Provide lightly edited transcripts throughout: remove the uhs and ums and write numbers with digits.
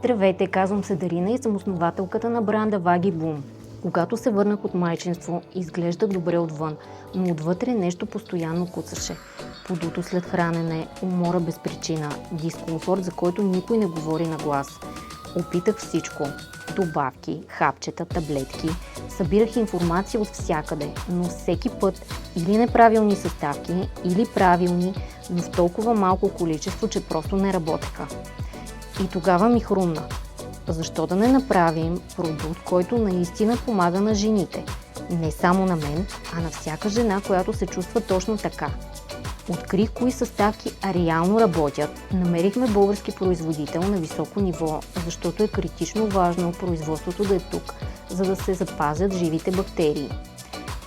Здравейте, казвам се Дарина и съм основателката на бранда Ваги Бум. Когато се върнах от майчинство, изглеждах добре отвън, но отвътре нещо постоянно куцаше. Подуто след хранене, умора без причина, дискомфорт, за който никой не говори на глас. Опитах всичко. Добавки, хапчета, таблетки. Събирах информация от всякъде, но всеки път или неправилни съставки, или правилни, но в толкова малко количество, че просто не работеха. И тогава ми хрумна. Защо да не направим продукт, който наистина помага на жените? Не само на мен, а на всяка жена, която се чувства точно така. Открих кои съставки реално работят. Намерихме български производител на високо ниво, защото е критично важно производството да е тук, за да се запазят живите бактерии.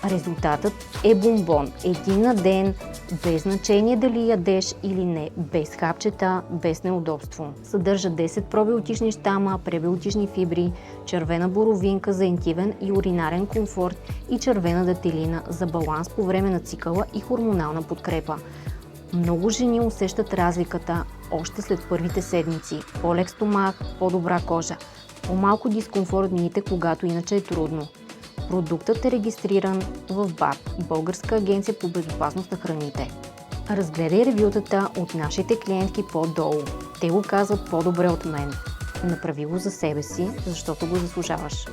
Резултатът е бомбон. Един на ден, без значение дали ядеш или не, без хапчета, без неудобство. Съдържа 10 пробиотични щама, пребиотични фибри, червена боровинка за интимен и уринарен комфорт и червена дателина за баланс по време на цикъла и хормонална подкрепа. Много жени усещат разликата още след първите седмици. По-лек стомах, по-добра кожа, по-малко дискомфорт дните, когато иначе е трудно. Продуктът е регистриран в БАБ, Българска агенция по безопасност на храните. Разгледай ревютата от нашите клиентки по-долу. Те го казват по-добре от мен. Направи го за себе си, защото го заслужаваш.